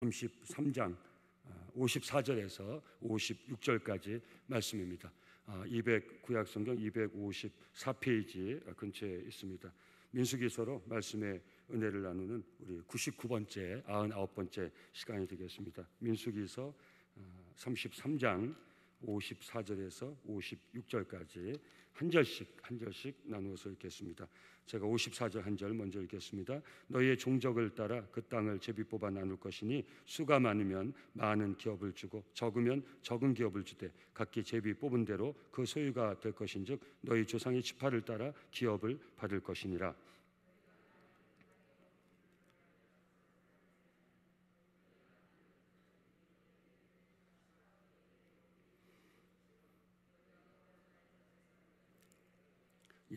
33장 54절에서 56절까지 말씀입니다. 200 구약성경 254페이지 근처에 있습니다. 민수기서로 말씀의 은혜를 나누는 우리 99번째 99번째 시간이 되겠습니다. 민수기서 33장 54절에서 56절까지 한 절씩 나누어서 읽겠습니다. 제가 54절 한 절 먼저 읽겠습니다. 너희의 종족을 따라 그 땅을 제비 뽑아 나눌 것이니 수가 많으면 많은 기업을 주고 적으면 적은 기업을 주되 각기 제비 뽑은 대로 그 소유가 될 것인즉 너희 조상의 지파를 따라 기업을 받을 것이니라.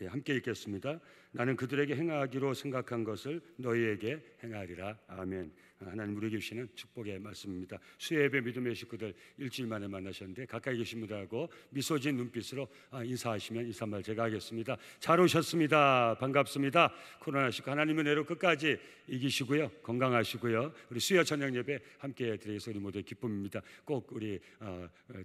함께 읽겠습니다. 나는 그들에게 행하기로 생각한 것을 너희에게 행하리라. 아멘. 하나님 우리에게 주시는 축복의 말씀입니다. 수요예배 믿음의 식구들 일주일 만에 만나셨는데 가까이 계신 분들하고 미소 지은 눈빛으로 인사하시면 인사말 제가 하겠습니다. 잘 오셨습니다. 반갑습니다. 코로나19 하나님의 은혜로 끝까지 이기시고요, 건강하시고요. 우리 수요 저녁 예배 함께 드려서 우리 모두의 기쁨입니다. 꼭 우리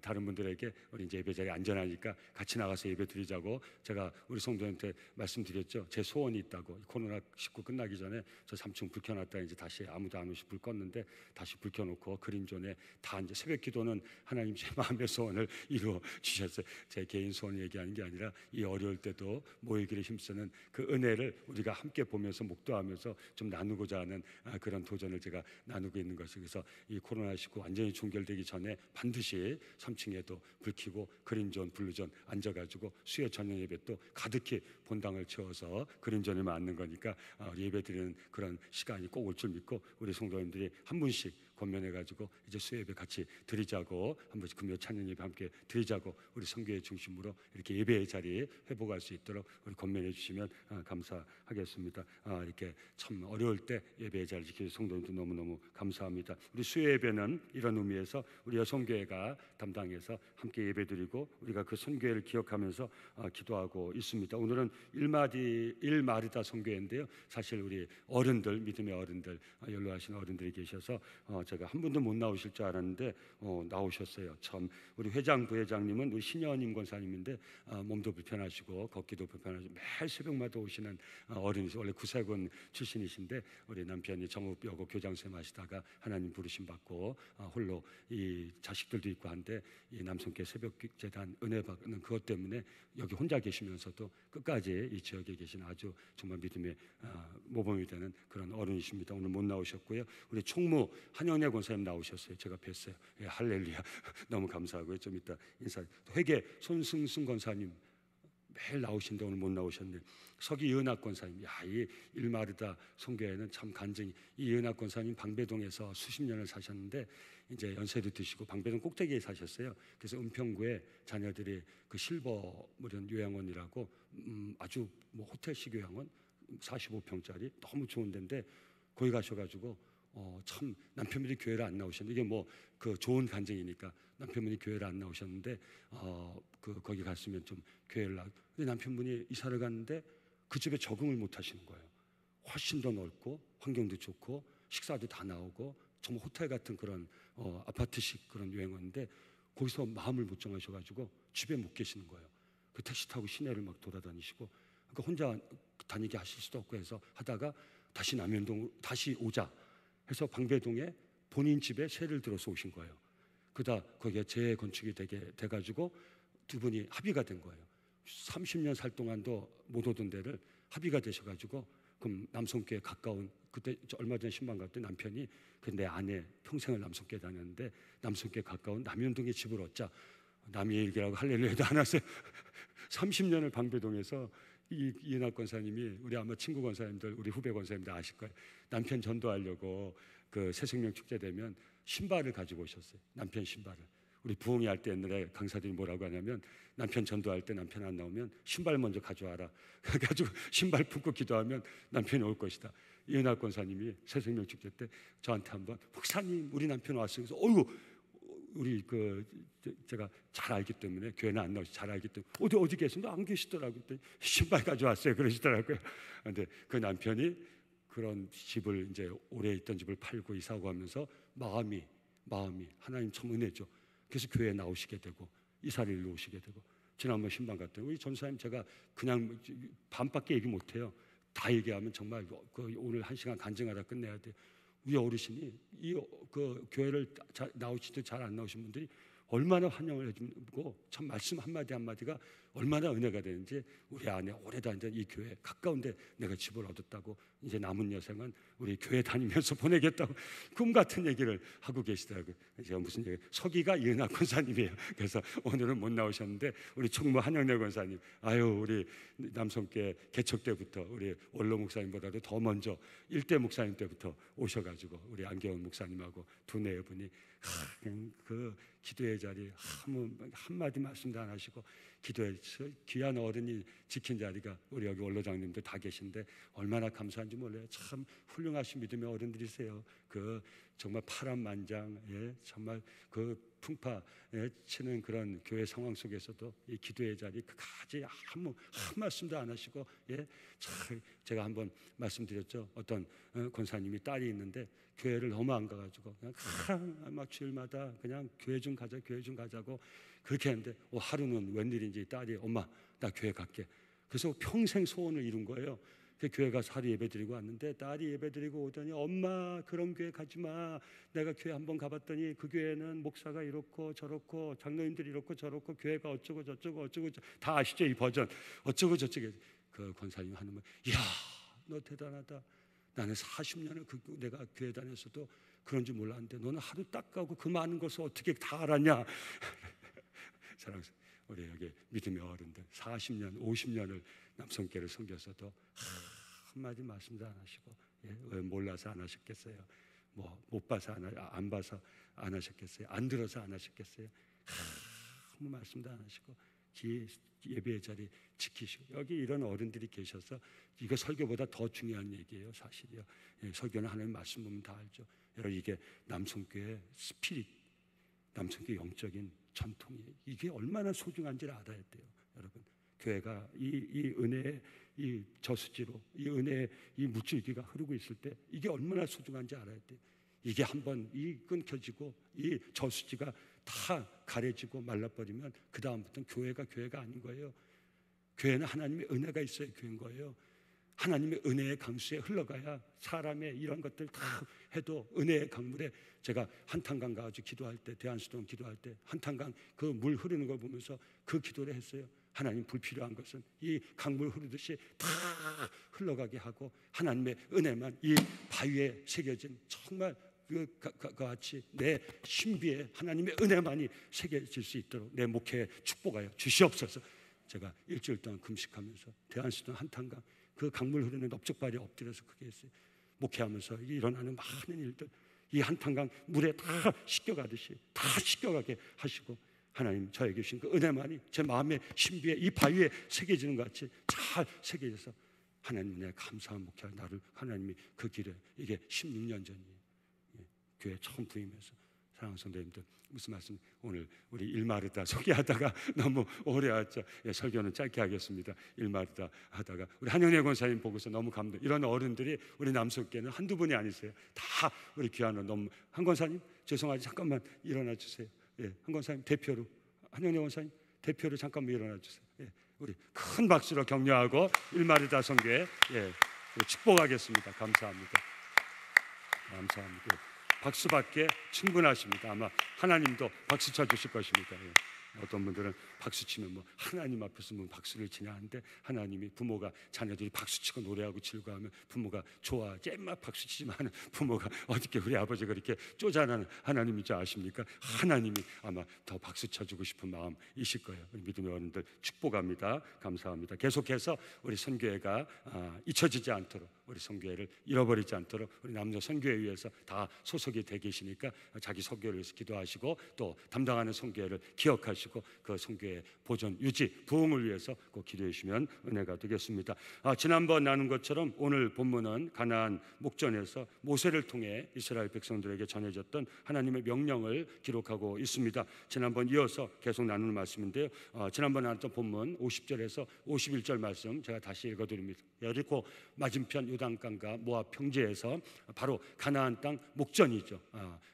다른 분들에게 우리 이제 예배 자리 안전하니까 같이 나가서 예배 드리자고 제가 우리 성도한테 말씀드렸죠. 제 소원이 있다고. 코로나19 끝나기 전에 저 3층 불 켜놨다 이제 다시 아무도 안 오시 불 껐는데 다시 불 켜놓고 그린존에 다 이제 새벽 기도는 하나님 제 마음의 소원을 이루어 주셨어요. 제 개인 소원을 얘기하는 게 아니라 이 어려울 때도 모이기를 힘쓰는 그 은혜를 우리가 함께 보면서 목도하면서 좀 나누고자 하는 그런 도전을 제가 나누고 있는 것이. 그래서 이 코로나19 완전히 종결되기 전에 반드시 3층에도 불 켜고 그린존 블루존 앉아가지고 수요 저녁 예배 또 가득히 본당을 채워서 그린존에만 앉는 거니까 예배 드리는 그런 시간이 꼭 올 줄 믿고 우리 성도님들이 한 분씩 권면해가지고 이제 수요예배 같이 드리자고, 한 번씩 금요 찬양 예배 함께 드리자고 우리 성교회 중심으로 이렇게 예배의 자리 회복할 수 있도록 우리 권면해 주시면 감사하겠습니다. 이렇게 참 어려울 때 예배의 자리 지키는 성도님들 너무너무 감사합니다. 우리 수요예배는 이런 의미에서 우리 여성교회가 담당해서 함께 예배드리고 우리가 그 선교회를 기억하면서 기도하고 있습니다. 오늘은 일마리다 선교회인데요. 사실 우리 어른들, 믿음의 어른들, 연로하신 어른들이 계셔서 제가 한 분도 못 나오실 줄 알았는데 나오셨어요. 참 우리 회장 부회장님은 우리 신여님 권사님인데 몸도 불편하시고 걷기도 불편하시고 매일 새벽마다 오시는 어른이세요. 원래 구세군 출신이신데 우리 남편이 정읍여고 교장선생 하시다가 하나님 부르심 받고 홀로 이 자식들도 있고 한데 이 남성교 새벽재단 은혜 받는 그것 때문에 여기 혼자 계시면서도 끝까지 이 지역에 계신 아주 정말 믿음의 모범이 되는 그런 어른이십니다. 오늘 못 나오셨고요. 우리 총무 한영래 권사님 나오셨어요. 제가 뵀어요. 할렐루야. 너무 감사하고요. 좀 이따 인사. 회계 손승순 권사님 매일 나오신데 오늘 못 나오셨네. 서기 이은학 권사님, 이 일마르다 선교회는 참 간증이. 이 이은학 권사님 방배동에서 수십 년을 사셨는데 이제 연세도 드시고 방배동 꼭대기에 사셨어요. 그래서 은평구에 자녀들이 그 실버 무련 요양원이라고 아주 뭐 호텔식 요양원 45평짜리 너무 좋은 데인데 거기 가셔가지고 참 남편분이 교회를 안 나오셨는데 이게 뭐 그 좋은 간증이니까 남편분이 교회를 안 나오셨는데 거기 갔으면 좀 교회를 근데 남편분이 이사를 갔는데 그 집에 적응을 못 하시는 거예요. 훨씬 더 넓고 환경도 좋고 식사도 다 나오고 정말 호텔 같은 그런 아파트식 그런 요양원인데 거기서 마음을 못 정하셔가지고 집에 못 계시는 거예요. 그 택시 타고 시내를 막 돌아다니시고 그러니까 혼자 다니게 하실 수도 없고 해서 하다가 다시 남현동 다시 오자 해서 방배동에 본인 집에 세를 들어서 오신 거예요. 그러다 거기가 재건축이 돼가지고 두 분이 합의가 된 거예요. 30년 살 동안도 못 오던 데를 합의가 되셔가지고 그럼 남성교에 가까운 그때 얼마 전에 신방 갈 때 남편이 내 아내 평생을 남성교에 다녔는데 남성교에 가까운 남현동에 집을 얻자. 남의 얘기라고 할렐루야도 안 하세요. 30년을 방배동에서 이은학 권사님이 우리 아마 친구 권사님들 우리 후배 권사님들 아실 거예요. 남편 전도하려고 그 새생명 축제 되면 신발을 가지고 오셨어요. 남편 신발을. 우리 부흥회 할 때 옛날에 강사들이 뭐라고 하냐면 남편 전도할 때 남편 안 나오면 신발 먼저 가져와라. 그래가지고 신발 품고 기도하면 남편이 올 것이다. 이은학 권사님이 새생명 축제 때 저한테 한번 목사님 우리 남편 왔어요. 그래서 어이구 우리 제가 잘 알기 때문에 교회는 안 나오시 잘 알기 때문에 어디 계신데 안 계시더라고요. 신발 가져왔어요. 그러시더라고요. 근데 그 남편이 그런 집을 이제 오래 있던 집을 팔고 이사 가면서 마음이 하나님 참 은혜죠. 그래서 교회에 나오시게 되고 이사를 일로 오시게 되고 지난번 신방 갔더니 우리 전사님 제가 그냥 반밖에 얘기 못해요. 다 얘기하면 정말 오늘 1시간 간증하다 끝내야 돼요. 우리 어르신이 그 교회를 나오시도 잘 안 나오신 분들이 얼마나 환영을 해주고 참 말씀 한마디 한마디가 얼마나 은혜가 되는지 우리 아내 오래 다니던 이 교회 가까운데 내가 집을 얻었다고 이제 남은 여생은 우리 교회 다니면서 보내겠다고 꿈 같은 얘기를 하고 계시더라고요. 제가 무슨 얘기 서기가 이은하 권사님이에요. 그래서 오늘은 못 나오셨는데 우리 총무 한영래 권사님 우리 남성교회 개척 때부터 우리 원로 목사님보다도 더 먼저 1대 목사님 때부터 오셔가지고 우리 안경원 목사님하고 두네 분이 그 기도의 자리 한마디 말씀도 안 하시고 기도의 귀한 어른이 지킨 자리가 우리 여기 원로장님들 다 계신데 얼마나 감사한지 몰라요. 참 훌륭하신 믿음의 어른들이세요. 그 정말 파란만장 정말 그 풍파 치는 그런 교회 상황 속에서도 이 기도의 자리 그까지 한 말씀도 안 하시고 참 제가 한번 말씀드렸죠. 어떤 권사님이 딸이 있는데 교회를 너무 안 가가지고 그냥 막 주일마다 그냥 교회 좀 가자고 그렇게 했는데 하루는 웬일인지 딸이 엄마 나 교회 갈게. 그래서 평생 소원을 이룬 거예요. 그 교회 가서 하루 예배 드리고 왔는데 딸이 예배 드리고 오더니 엄마 그런 교회 가지 마. 내가 교회 한번 가봤더니 그 교회는 목사가 이렇고 저렇고 장로님들이 이렇고 저렇고 교회가 어쩌고 저쩌고 다 아시죠? 이 버전 어쩌고 저쩌고. 그 권사님 하는 말 이야 너 대단하다. 나는 40년을 내가 교회 다녔어도 그런 줄 몰랐는데 너는 하루 딱 가고 그 많은 것을 어떻게 다 알았냐. 사랑스러운 우리 여기 믿음의 어른들 40년 50년을 남성교회를 섬겼어도 한마디 말씀도 안 하시고 왜 몰라서 안 하셨겠어요. 못 봐서 안 봐서 안 하셨겠어요. 안 들어서 안 하셨겠어요. 아무 말씀도 안 하시고 예배의 자리 지키시고 여기 이런 어른들이 계셔서 이거 설교보다 더 중요한 얘기예요. 사실이요. 설교는 하나님 말씀 보면 다 알죠. 여러분 이게 남성교회 스피릿 남성교회 영적인 전통이에요. 이게 얼마나 소중한지를 알아야 돼요. 여러분 교회가 이 은혜의 이 저수지로 이 은혜의 이 물줄기가 흐르고 있을 때 이게 얼마나 소중한지 알아야 돼요. 이게 한번 끊겨지고 이 저수지가 다 가려지고 말라버리면 그 다음부터는 교회가 아닌 거예요. 교회는 하나님의 은혜가 있어야 교회인 거예요. 하나님의 은혜의 강수에 흘러가야 사람의 이런 것들 다 해도 은혜의 강물에 제가 한탄강 가가지고 기도할 때 대한수도원 기도할 때 한탄강 그 물 흐르는 걸 보면서 그 기도를 했어요. 하나님 불필요한 것은 이 강물 흐르듯이 다 흘러가게 하고 하나님의 은혜만 이 바위에 새겨진 정말 그 같이 내 신비에 하나님의 은혜만이 새겨질 수 있도록 내 목회에 축복하여 주시옵소서. 제가 일주일 동안 금식하면서 대한수도원 한탄강 그 강물 흐르는 넓적발에 엎드려서 그게 했어요. 목회하면서 일어나는 많은 일들 이 한탄강 물에 다 씻겨가듯이 다 씻겨가게 하시고 하나님 저에게 주신 그 은혜만이 제 마음의 신비에 이 바위에 새겨지는 것 같이 잘 새겨져서 하나님 내 감사한 목회할 나를 하나님이 그 길에 이게 16년 전이에요. 교회 처음 부임해서 사랑하는 성도님들 무슨 말씀 오늘 우리 일마르다 소개하다가 너무 오래 왔죠. 설교는 짧게 하겠습니다. 일마르다 하다가 우리 한영래 권사님 보고서 너무 감동. 이런 어른들이 우리 남성교회는 한두 분이 아니세요. 다 우리 귀한 너무 한 권사님 죄송하지 잠깐만 일어나 주세요. 한 권사님 대표로 한영래 권사님 대표로 잠깐만 일어나 주세요. 우리 큰 박수로 격려하고 일마르다 성교회 축복하겠습니다. 감사합니다. 박수밖에 충분하십니다. 아마 하나님도 박수 쳐주실 것입니다. 어떤 분들은 박수 치면 하나님 앞에서 박수를 치냐 하는데 하나님이 부모가 자녀들이 박수 치고 노래하고 즐거워하면 부모가 좋아하지 막 박수 치지만 부모가 어떻게 우리 아버지가 그렇게 쪼잔한 하나님인 줄 아십니까? 하나님이 아마 더 박수 쳐주고 싶은 마음이실 거예요. 우리 믿음의 어른들 축복합니다. 감사합니다. 계속해서 우리 선교회가 잊혀지지 않도록 우리 선교회를 잃어버리지 않도록 우리 남녀 선교회 위해서 다 소속이 되 계시니까 자기 선교를 위해서 기도하시고 또 담당하는 선교회를 기억하시고 주시고 그 성교의 보존, 유지, 부흥을 위해서 꼭 기도해 주시면 은혜가 되겠습니다. 지난번 나눈 것처럼 오늘 본문은 가나안 목전에서 모세를 통해 이스라엘 백성들에게 전해졌던 하나님의 명령을 기록하고 있습니다. 지난번 이어서 계속 나누는 말씀인데요. 지난번 나눴던 본문 50절에서 51절 말씀 제가 다시 읽어드립니다. 여리고 맞은편 요단강과 모압 평지에서 바로 가나안 땅 목전이죠.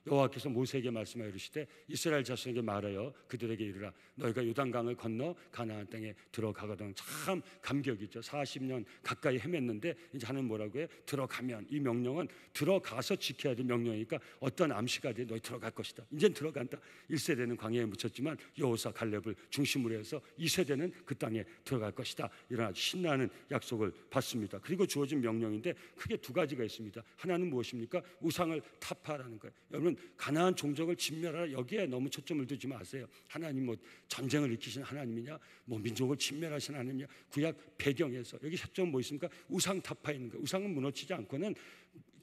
여호와께서 모세에게 말씀하여 이르시되 이스라엘 자손에게 말하여 그들에게 이르라 너희가 요단강을 건너 가나안 땅에 들어가거든. 참 감격이죠. 40년 가까이 헤맸는데 이제 하는 뭐라고 해? 들어가면. 이 명령은 들어가서 지켜야 될 명령이니까 어떤 암시가 돼 너희 들어갈 것이다. 이젠 들어간다. 1세대는 광야에 묻혔지만 여호사 갈렙을 중심으로 해서 2세대는 그 땅에 들어갈 것이다. 이런 아주 신나는 약속을 받습니다. 그리고 주어진 명령인데 크게 두 가지가 있습니다. 하나는 무엇입니까? 우상을 타파하라는 거예요. 여러분 가나안 종족을 진멸하라 여기에 너무 초점을 두지 마세요. 하나님 뭐 전쟁을 일으키신 하나님이냐, 뭐 민족을 진멸하신 하나님이냐. 구약 배경에서 여기 초점 뭐 있습니까? 우상 타파에 있는 거예요. 우상은 무너지지 않고는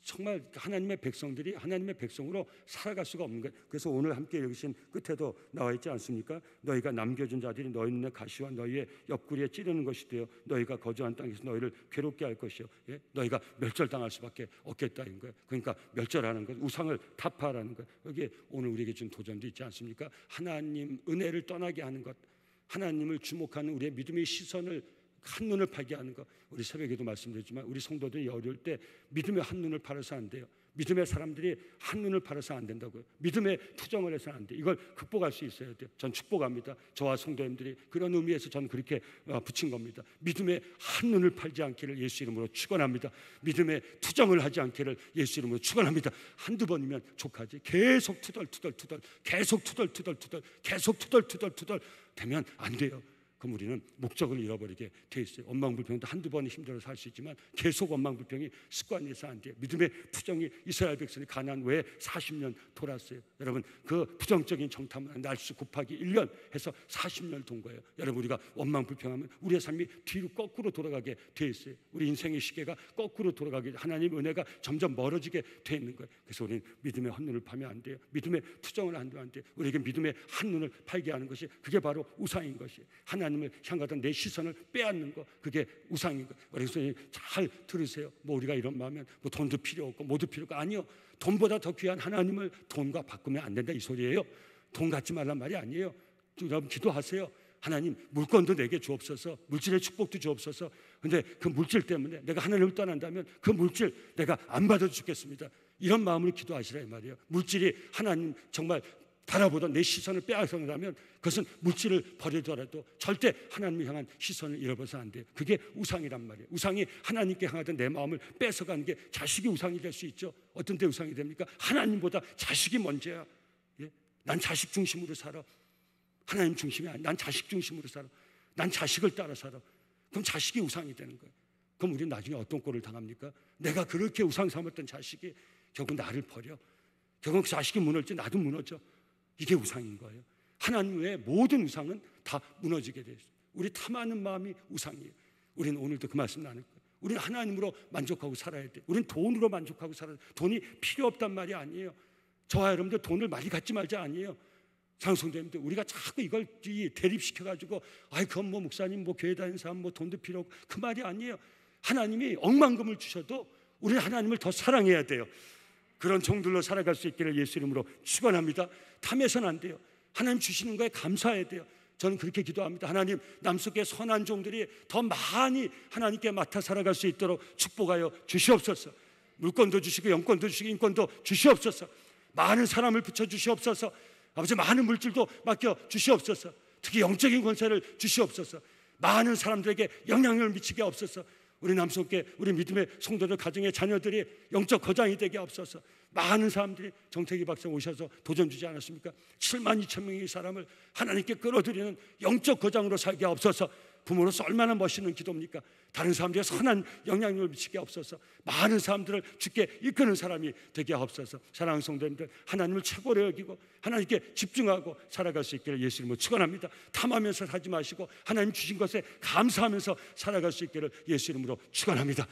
정말 하나님의 백성들이 하나님의 백성으로 살아갈 수가 없는 거예요. 그래서 오늘 함께 읽으신 끝에도 나와 있지 않습니까? 너희가 남겨준 자들이 너희 눈에 가시와 너희의 옆구리에 찌르는 것이 되어 너희가 거주한 땅에서 너희를 괴롭게 할 것이요. 예? 너희가 멸절당할 수밖에 없겠다는 거예요. 그러니까 멸절하는 것, 우상을 타파하라는 것. 여기에 오늘 우리에게 준 도전도 있지 않습니까? 하나님 은혜를 떠나게 하는 것, 하나님을 주목하는 우리의 믿음의 시선을 한눈을 팔게 하는 것. 우리 새벽에도 말씀드렸지만 우리 성도들이 어려울 때 믿음의 한눈을 팔아서 안 돼요. 믿음의 사람들이 한눈을 팔아서 안 된다고요. 믿음의 투정을 해서는 안 돼요. 이걸 극복할 수 있어야 돼요. 전 축복합니다. 저와 성도님들이 그런 의미에서 저는 그렇게 붙인 겁니다. 믿음의 한눈을 팔지 않기를 예수 이름으로 축원합니다. 믿음의 투정을 하지 않기를 예수 이름으로 축원합니다. 한두 번이면 족하지. 계속 투덜투덜 계속 투덜투덜 계속 투덜투덜 되면 안 돼요. 그럼 우리는 목적을 잃어버리게 돼 있어요. 원망불평도 한두 번 힘들어서 할 수 있지만 계속 원망불평이 습관이 돼서 안 돼요. 믿음의 투정이 이스라엘 백성이 가나안 외에 40년 돌았어요. 여러분 그 부정적인 정탐은 날수 곱하기 1년 해서 40년을 돈 거예요. 여러분 우리가 원망불평하면 우리의 삶이 뒤로 거꾸로 돌아가게 돼 있어요. 우리 인생의 시계가 거꾸로 돌아가게, 하나님의 은혜가 점점 멀어지게 돼 있는 거예요. 그래서 우리는 믿음의 한눈을 팔면 안 돼요. 믿음의 투정을 하면 안 돼요. 우리에게 믿음의 한눈을 팔게 하는 것이 그게 바로 우상인 것이에요. 하나님을 향하던 내 시선을 빼앗는 거, 그게 우상인 거. 그래서 잘 들으세요. 뭐 우리가 이런 마음은 뭐 돈도 필요 없고 뭐도 필요 없고, 아니요. 돈보다 더 귀한 하나님을 돈과 바꾸면 안 된다 이 소리예요. 돈 갖지 말란 말이 아니에요. 여러분 기도하세요. 하나님 물건도 내게 주옵소서, 물질의 축복도 주옵소서. 근데 그 물질 때문에 내가 하나님을 떠난다면 그 물질 내가 안 받아도 좋겠습니다. 이런 마음으로 기도하시라 이 말이에요. 물질이 하나님 정말 바라보던 내 시선을 빼앗아간다면 그것은 물질을 버리더라도 절대 하나님을 향한 시선을 잃어버려서는 안 돼요. 그게 우상이란 말이에요. 우상이 하나님께 향하던 내 마음을 뺏어가는 게 자식이 우상이 될 수 있죠. 어떤 때 우상이 됩니까? 하나님보다 자식이 먼저야. 예? 난 자식 중심으로 살아. 하나님 중심이 아니야. 난 자식 중심으로 살아. 난 자식을 따라 살아. 그럼 자식이 우상이 되는 거예요. 그럼 우리는 나중에 어떤 꼴을 당합니까? 내가 그렇게 우상 삼았던 자식이 결국 나를 버려. 결국 그 자식이 무너질 때 나도 무너져. 이게 우상인 거예요. 하나님 외에 모든 우상은 다 무너지게 돼 있어요. 우리 탐하는 마음이 우상이에요. 우리는 오늘도 그 말씀 나눌 거예요. 우리는 하나님으로 만족하고 살아야 돼요. 우리는 돈으로 만족하고 살아야 돼요. 돈이 필요 없단 말이 아니에요. 저와 여러분들 돈을 많이 갖지 말자 아니에요. 장성자님들 우리가 자꾸 이걸 대립시켜가지고 그건 뭐 목사님 뭐 교회 다니는 사람 뭐 돈도 필요 없고, 그 말이 아니에요. 하나님이 억만금을 주셔도 우리는 하나님을 더 사랑해야 돼요. 그런 종들로 살아갈 수 있기를 예수 이름으로 축원합니다. 탐해서는 안 돼요. 하나님 주시는 거에 감사해야 돼요. 저는 그렇게 기도합니다. 하나님 남속의 선한 종들이 더 많이 하나님께 맡아 살아갈 수 있도록 축복하여 주시옵소서. 물건도 주시고 영권도 주시고 인권도 주시옵소서. 많은 사람을 붙여 주시옵소서. 아버지 많은 물질도 맡겨 주시옵소서. 특히 영적인 권세를 주시옵소서. 많은 사람들에게 영향력을 미치게 없어서 우리 남성께 우리 믿음의 성도들 가정의 자녀들이 영적 거장이 되게 없어서 많은 사람들이 정태기 박사 오셔서 도전 주지 않았습니까? 7만 2천 명의 사람을 하나님께 끌어들이는 영적 거장으로 살게 없어서 부모로서 얼마나 멋있는 기도입니까? 다른 사람들에게 선한 영향력을 미치게 하옵소서. 많은 사람들을 주께 이끄는 사람이 되게 하옵소서. 사랑하는 성도님들, 하나님을 최고로 여기고 하나님께 집중하고 살아갈 수 있기를 예수 이름으로 축원합니다. 탐하면서 살지 마시고 하나님 주신 것에 감사하면서 살아갈 수 있기를 예수 이름으로 축원합니다.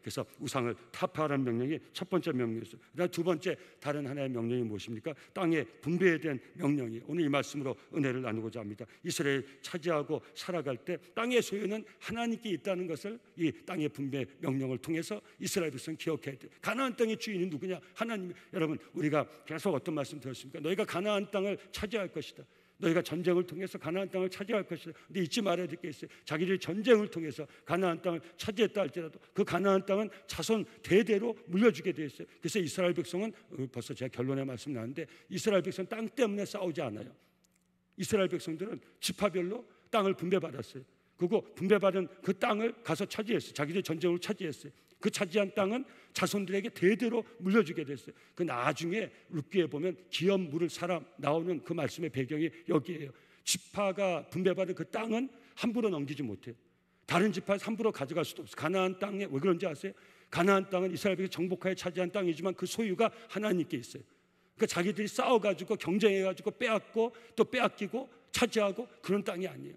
그래서 우상을 타파하라는 명령이 첫 번째 명령이었어요. 그다음 두 번째 다른 하나의 명령이 무엇입니까? 땅의 분배에 대한 명령이 오늘 이 말씀으로 은혜를 나누고자 합니다. 이스라엘 차지하고 살아갈 때 땅의 소유는 하나님께 있다는 것을 이 땅의 분배 명령을 통해서 이스라엘 백성 기억해야 돼요. 가나안 땅의 주인이 누구냐? 하나님. 여러분, 우리가 계속 어떤 말씀 들었습니까? 너희가 가나안 땅을 차지할 것이다. 너희가 전쟁을 통해서 가나안 땅을 차지할 것이다. 근데 잊지 말아야 될 게 있어요. 자기들이 전쟁을 통해서 가나안 땅을 차지했다 할지라도 그 가나안 땅은 자손 대대로 물려주게 돼 있어요. 그래서 이스라엘 백성은 벌써 제가 결론에 말씀 나왔는데 이스라엘 백성 땅 때문에 싸우지 않아요. 이스라엘 백성들은 지파별로 땅을 분배받았어요. 그리고 분배받은 그 땅을 가서 차지했어요. 자기들 전쟁으로 차지했어요. 그 차지한 땅은 자손들에게 대대로 물려주게 됐어요. 그 나중에 룻기에 보면 기업 물을 사람 나오는 그 말씀의 배경이 여기에요. 지파가 분배받은 그 땅은 함부로 넘기지 못해요. 다른 지파에서 함부로 가져갈 수도 없어요. 가나안 땅에 왜 그런지 아세요? 가나안 땅은 이스라엘 백성이 정복하에 차지한 땅이지만 그 소유가 하나님께 있어요. 그러니까 자기들이 싸워가지고 경쟁해가지고 빼앗고 또 빼앗기고 차지하고 그런 땅이 아니에요.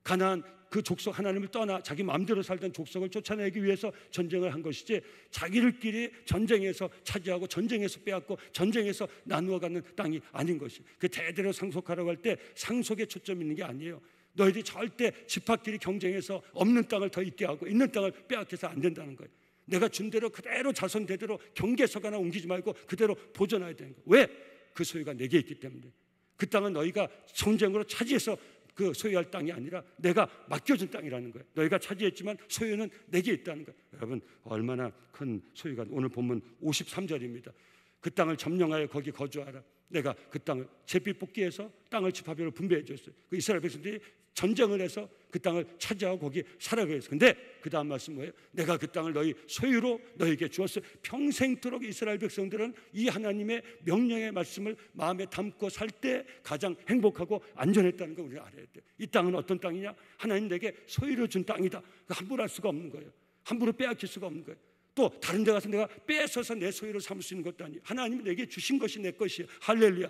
가나안 그 족속 하나님을 떠나 자기 마음대로 살던 족속을 쫓아내기 위해서 전쟁을 한 것이지 자기들끼리 전쟁에서 차지하고 전쟁에서 빼앗고 전쟁에서 나누어 가는 땅이 아닌 것이에요. 그 대대로 상속하라고 할 때 상속에 초점이 있는 게 아니에요. 너희들이 절대 지파끼리 경쟁해서 없는 땅을 더 있게 하고 있는 땅을 빼앗겨서 안 된다는 거예요. 내가 준 대로 그대로 자손 대대로 경계석 하나 옮기지 말고 그대로 보존해야 되는 거예요. 왜? 그 소유가 내게 있기 때문에. 그 땅은 너희가 전쟁으로 차지해서 그 소유할 땅이 아니라 내가 맡겨준 땅이라는 거예요. 너희가 차지했지만 소유는 내게 있다는 거예요. 여러분, 얼마나 큰 소유가. 오늘 본문 53절입니다. 그 땅을 점령하여 거기 거주하라. 내가 그 땅을 잿빛 뽑기해서 땅을 지파별로 분배해 줬어요. 그 이스라엘 백성들이 전쟁을 해서 그 땅을 차지하고 거기 살아가게 했어요. 근데 그 다음 말씀 뭐예요? 내가 그 땅을 너희 소유로 너희에게 주었어요. 평생토록 이스라엘 백성들은 이 하나님의 명령의 말씀을 마음에 담고 살 때 가장 행복하고 안전했다는 걸 우리가 알아야 돼요. 이 땅은 어떤 땅이냐? 하나님 내게 소유로 준 땅이다. 함부로 할 수가 없는 거예요. 함부로 빼앗길 수가 없는 거예요. 또 다른 데 가서 내가 뺏어서 내 소유로 삼을 수 있는 것도 아니에요. 하나님이 내게 주신 것이 내 것이에요. 할렐루야.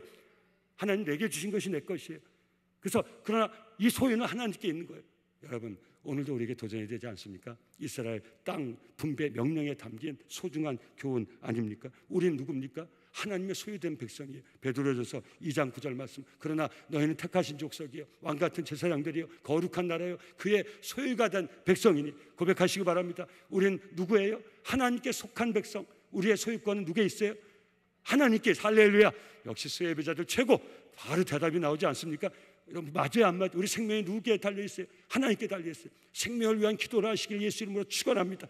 하나님 내게 주신 것이 내 것이에요. 그래서 그러나 이 소유는 하나님께 있는 거예요. 여러분, 오늘도 우리에게 도전이 되지 않습니까? 이스라엘 땅 분배 명령에 담긴 소중한 교훈 아닙니까? 우리는 누굽니까? 하나님의 소유된 백성이에요. 베드로전서 2장 9절 말씀. 그러나 너희는 택하신 족속이요 왕같은 제사장들이요 거룩한 나라요 그의 소유가 된 백성이니 고백하시기 바랍니다. 우리는 누구예요? 하나님께 속한 백성. 우리의 소유권은 누구에 있어요? 하나님께. 할렐루야. 역시 수혜배자들 최고. 바로 대답이 나오지 않습니까? 여러분, 맞아요 안 맞아요? 우리 생명이 누구께 달려있어요? 하나님께 달려있어요. 생명을 위한 기도를 하시길 예수 이름으로 축원합니다.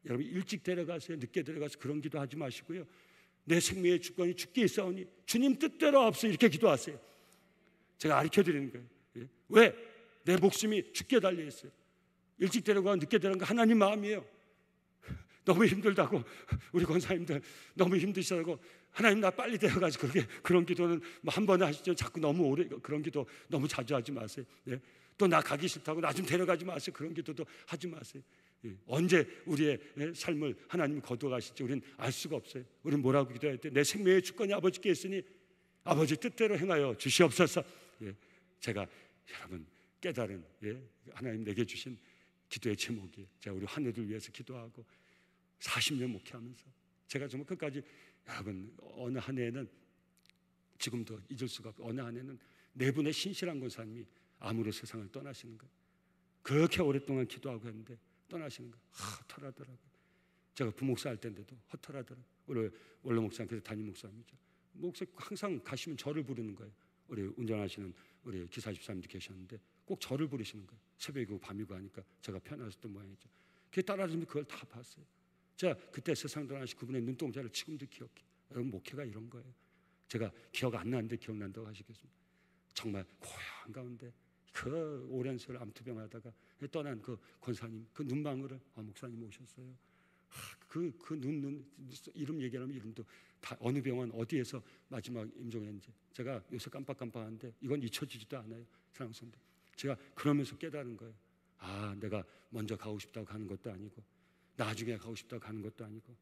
여러분, 일찍 데려가세요. 늦게 데려가서 그런 기도 하지 마시고요. 내 생명의 주권이 주께 있사오니 주님 뜻대로 없어 이렇게 기도하세요. 제가 가르쳐드리는 거예요. 왜? 내 목숨이 주께 달려있어요. 일찍 데려가고 늦게 데려가는 거 하나님 마음이에요. 너무 힘들다고 우리 권사님들 너무 힘드시다고 하나님 나 빨리 데려가지 그런 기도는 뭐 한 번에 하시죠. 자꾸 너무 오래 그런 기도 너무 자주 하지 마세요. 또 나 가기 싫다고 나 좀 데려가지 마세요. 그런 기도도 하지 마세요. 언제 우리의 삶을 하나님이 거둬가실지 우리는 알 수가 없어요. 우리는 뭐라고 기도할 때 내 생명의 주권이 아버지께 있으니 아버지 뜻대로 행하여 주시옵소서. 제가 여러분 깨달은 하나님 내게 주신 기도의 제목이에요. 제가 우리 환우들 위해서 기도하고 40년 목회하면서 제가 정말 끝까지 여러분 어느 한 해에는 지금도 잊을 수가 없고 어느 한 해는 네 분의 신실한 권사님이 암으로 세상을 떠나시는 거예요. 그렇게 오랫동안 기도하고 했는데 떠나시는 거예요. 허탈하더라고요. 제가 부목사 할 때인데도 허탈하더라고요. 우리 원로 목사님께서 담임 목사님이죠. 목사 항상 가시면 저를 부르는 거예요. 우리 운전하시는 우리 기사 집사님도 계셨는데 꼭 저를 부르시는 거예요. 새벽이고 밤이고 하니까 제가 편하셨던 모양이죠. 그게 따라주면 그걸 다 봤어요. 제가 그때 세상 떠나신 그분의 눈동자를 지금도 기억해요. 여러분, 목회가 이런 거예요. 제가 기억 안 나는데 기억난다고 하시겠습니다. 정말 고향 가운데 그 오랜 세월 암투병 하다가 떠난 그 권사님 그 눈망울을 목사님 오셨어요. 그 눈 이름 얘기하면 이름도 다 어느 병원 어디에서 마지막 임종했는지 제가 요새 깜빡깜빡하는데 이건 잊혀지지도 않아요. 사랑스럽습니다. 제가 그러면서 깨달은 거예요. 내가 먼저 가고 싶다고 가는 것도 아니고 나중에 가고 싶다고 가는 것도 아니고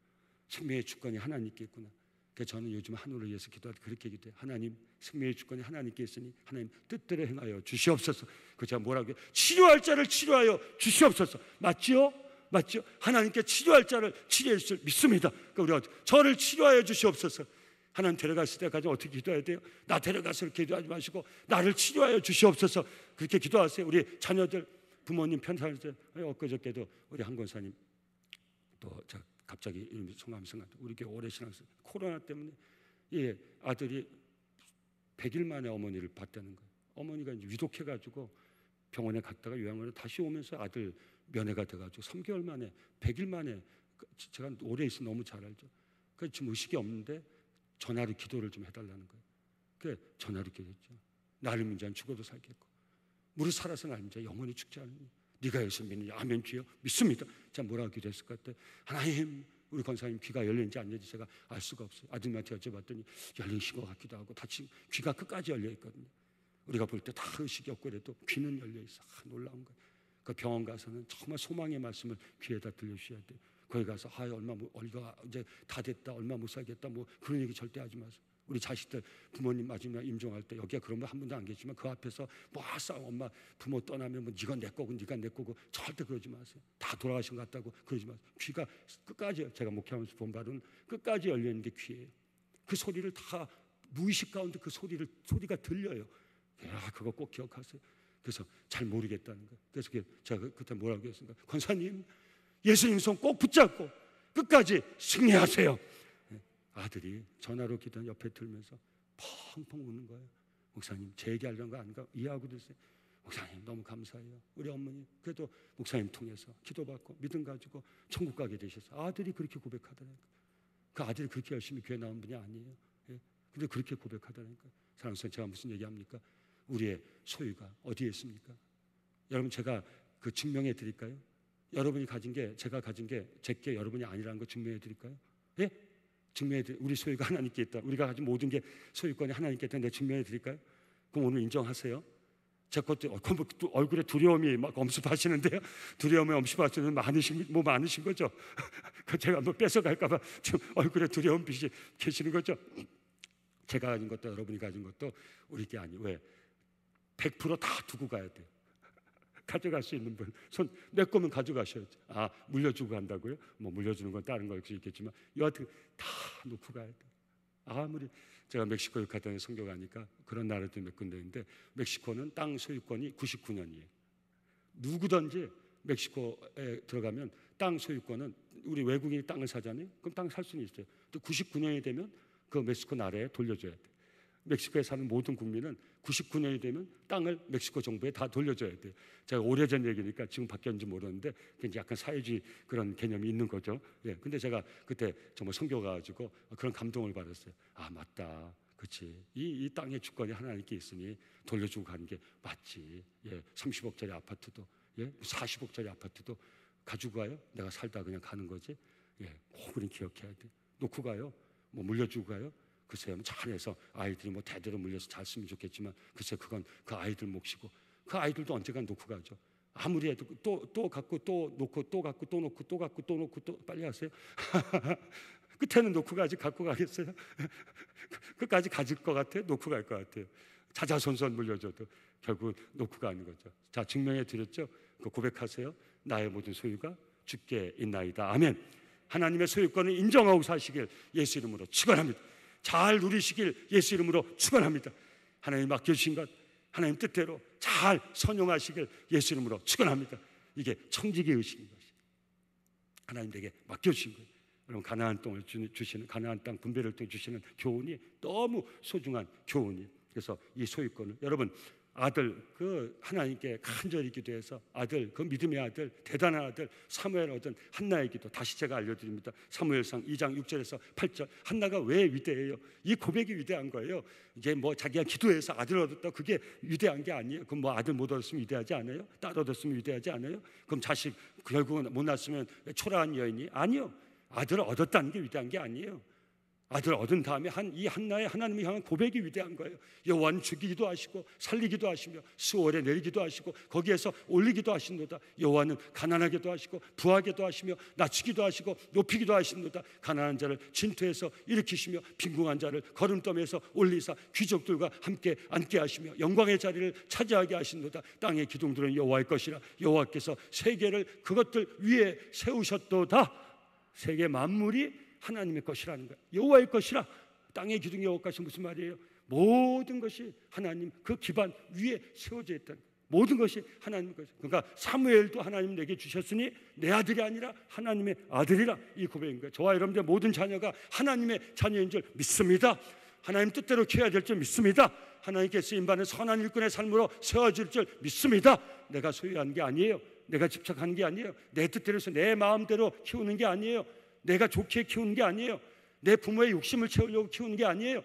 생명의 주권이 하나님께 있구나. 그래서 저는 요즘 하늘을 위해서 기도할 때 그렇게 기도해요. 하나님, 생명의 주권이 하나님께 있으니 하나님 뜻대로 행하여 주시옵소서. 그 제가 뭐라고 해요? 치료할 자를 치료하여 주시옵소서. 맞지요? 맞죠? 하나님께 치료할 자를 치료해 주실 믿습니다. 그러니까 우리가 저를 치료하여 주시옵소서. 하나님 데려갔을 때까지 어떻게 기도해야 돼요? 나 데려가서 이렇게 기도하지 마시고 나를 치료하여 주시옵소서. 그렇게 기도하세요. 우리 자녀들, 부모님 편찮을 때 엊그저께도 우리 한 권사님 또 갑자기 이름이 송암승 우리 교회 오래 신앙생 코로나 때문에 아들이 100일 만에 어머니를 봤다는 거예요. 어머니가 이제 위독해가지고 병원에 갔다가 요양원에 다시 오면서 아들 면회가 돼가지고 3개월 만에 100일 만에 제가 오래 있으면 너무 잘 알죠. 그래서 지금 의식이 없는데 전화로 기도를 좀 해달라는 거예요. 그래 전화로 기도했죠. 나를 믿는 자는 죽어도 살겠고 무릇 살아서 나를 믿는 자 영원히 죽지 않으니 네가 예수 믿느냐? 아멘 주여 믿습니다. 자 뭐라고 기도했을 것 같아? 하나님 우리 권사님 귀가 열리는지 안 열리는지 제가 알 수가 없어요. 아들한테 여쭤봤더니 열리신 것 같기도 하고 다시 귀가 끝까지 열려 있거든요. 우리가 볼 때 다 의식이 없고 그래도 귀는 열려 있어. 놀라운 거예요. 그 병원 가서는 정말 소망의 말씀을 귀에다 들려주셔야 돼요. 거기 가서 얼마 이제 다 됐다 얼마 못 살겠다 뭐 그런 얘기 절대 하지 마세요. 우리 자식들 부모님 마지막 임종할 때 여기가 그런 분 한 분도 안 계시지만 그 앞에서 뭐 싸움 엄마 부모 떠나면 뭐 네가 내 거고 네가 내 거고 절대 그러지 마세요. 다 돌아가신 것 같다고 그러지 마세요. 귀가 끝까지 제가 목회하면서 본 바로는 끝까지 열려 있는 게 귀예요. 그 소리를 다 무의식 가운데 그 소리가 들려요. 그거 꼭 기억하세요. 그래서 잘 모르겠다는 거예요. 그래서 제가 그때 뭐라고 했습니까? 권사님 예수님 손 꼭 붙잡고 끝까지 승리하세요. 아들이 전화로 기도한 옆에 들면서 펑펑 우는 거예요. 목사님 제 얘기하려는 거 아닌가 이해하고 드세요. 목사님 너무 감사해요. 우리 어머니 그래도 목사님 통해서 기도받고 믿음 가지고 천국 가게 되셔서 아들이 그렇게 고백하더라니까. 그 아들이 그렇게 열심히 교회 나온 분이 아니에요. 근데 그렇게 고백하더라니까. 사랑하는 선생님 제가 무슨 얘기합니까? 우리의 소유가 어디에 있습니까? 여러분 제가 그 증명해 드릴까요? 여러분이 가진 게 제가 가진 게 제게 여러분이 아니라는 거 증명해 드릴까요? 예? 증명해 드릴 우리 소유가 하나님께 있다. 우리가 가진 모든 게 소유권이 하나님께 있다. 내가 증명해 드릴까요? 그럼 오늘 인정하세요. 제 것도 얼굴에 두려움이 막 엄습하시는데요. 두려움이 엄습하시는 많으신 거죠. 그 제가 뭐 뺏어갈까봐 지금 얼굴에 두려움 빛이 계시는 거죠. 제가 가진 것도 여러분이 가진 것도 우리 게 아니에요. 왜? 100% 다 두고 가야 돼요. 가져갈 수 있는 분, 내 거면 가져가셔야죠. 물려주고 간다고요? 뭐 물려주는 건 다른 걸 수 있겠지만 여하튼 다 놓고 가야 돼요. 아무리 제가 멕시코 유카탄에 선교 가니까 그런 나라도 몇 군데 있는데 멕시코는 땅 소유권이 99년이에요. 누구든지 멕시코에 들어가면 땅 소유권은 우리 외국인이 땅을 사잖아요. 그럼 땅 살 수는 있어요. 또 99년이 되면 그 멕시코 나라에 돌려줘야 돼요. 멕시코에 사는 모든 국민은 99년이 되면 땅을 멕시코 정부에 다 돌려줘야 돼요. 제가 오래전 얘기니까 지금 바뀌었는지 모르는데 약간 사회주의 그런 개념이 있는 거죠. 근데 제가 그때 정말 선교 가가지고 그런 감동을 받았어요. 맞다. 그렇지. 이 땅의 주권이 하나님께 있으니 돌려주고 가는 게 맞지. 30억짜리 아파트도 40억짜리 아파트도 가지고 가요? 내가 살다 그냥 가는 거지. 꼭 우린 기억해야 돼. 놓고 가요? 뭐 물려주고 가요? 글쎄요, 잘해서 아이들이 뭐 대대로 물려서 잘 쓰면 좋겠지만 글쎄 그건 그 아이들 몫이고 그 아이들도 언젠가 놓고 가죠. 아무리 해도 또 갖고 또 놓고 또 갖고 또 놓고 또 갖고 또 놓고 또 빨리 하세요. 끝에는 놓고 가지 갖고 가겠어요? 끝까지 가질 것 같아요? 놓고 갈 것 같아요? 자자손손 물려줘도 결국 놓고 가는 거죠. 자, 증명해 드렸죠? 그 고백하세요. 나의 모든 소유가 주께 있나이다. 아멘. 하나님의 소유권을 인정하고 사시길 예수 이름으로 축원합니다. 잘 누리시길 예수 이름으로 축원합니다. 하나님 맡겨주신 것 하나님 뜻대로 잘 선용하시길 예수 이름으로 축원합니다. 이게 청지기 의식인 것이 하나님에게 맡겨주신 거예요. 여러분 가나안 땅을 주시는 가나안 땅 분배를 통해 주시는 교훈이 너무 소중한 교훈이에요. 그래서 이 소유권을 여러분 아들 그 하나님께 간절히 기도해서 아들 그 믿음의 아들 대단한 아들 사무엘 얻은 한나의 기도 다시 제가 알려드립니다. 사무엘상 2장 6절에서 8절 한나가 왜 위대해요? 이 고백이 위대한 거예요. 이제 뭐 자기가 기도해서 아들 얻었다 그게 위대한 게 아니에요. 그럼 뭐 아들 못 얻었으면 위대하지 않아요? 딸 얻었으면 위대하지 않아요? 그럼 자식 결국은 못 낳았으면 초라한 여인이 아니요. 아들을 얻었다는 게 위대한 게 아니에요. 아들 얻은 다음에 이 한나의 하나님을 향한 고백이 위대한 거예요. 여호와는 죽이기도 하시고 살리기도 하시며 수월에 내리기도 하시고 거기에서 올리기도 하시노다. 여호와는 가난하게도 하시고 부하게도 하시며 낮추기도 하시고 높이기도 하시노다. 가난한 자를 진토에서 일으키시며 빈궁한 자를 거름더미에서 올리사 귀족들과 함께 앉게 하시며 영광의 자리를 차지하게 하시노다. 땅의 기둥들은 여호와의 것이라. 여호와께서 세계를 그것들 위에 세우셨도다. 세계 만물이 하나님의 것이라는 거예요. 여호와의 것이라. 땅의 기둥 여호와 것이 무슨 말이에요? 모든 것이 하나님 그 기반 위에 세워져 있다는 거예요. 모든 것이 하나님의 것이에요. 그러니까 사무엘도 하나님 내게 주셨으니 내 아들이 아니라 하나님의 아들이라, 이 고백인 거예요. 저와 여러분들 모든 자녀가 하나님의 자녀인 줄 믿습니다. 하나님 뜻대로 키워야 될 줄 믿습니다. 하나님께 쓰임받는 선한 일꾼의 삶으로 세워질 줄 믿습니다. 내가 소유한 게 아니에요. 내가 집착하는 게 아니에요. 내 뜻대로 해서 내 마음대로 키우는 게 아니에요. 내가 좋게 키우는 게 아니에요. 내 부모의 욕심을 채우려고 키우는 게 아니에요.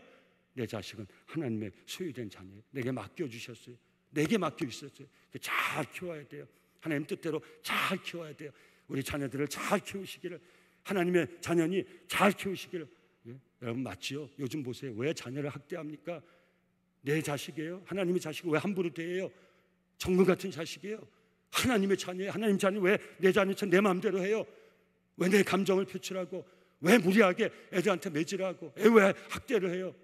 내 자식은 하나님의 소유된 자녀예요. 내게 맡겨주셨어요. 내게 맡겨주셨어요. 잘 키워야 돼요. 하나님 뜻대로 잘 키워야 돼요. 우리 자녀들을 잘 키우시기를, 하나님의 자녀니 잘 키우시기를. 예? 여러분 맞지요? 요즘 보세요. 왜 자녀를 학대합니까? 내 자식이에요. 하나님의 자식을 왜 함부로 대해요? 정글 같은 자식이에요. 하나님의 자녀예요. 하나님 자녀 왜 내 자녀처럼 내 마음대로 해요? 왜 내 감정을 표출하고, 왜 무리하게 애들한테 매질하고, 왜 학대를 해요?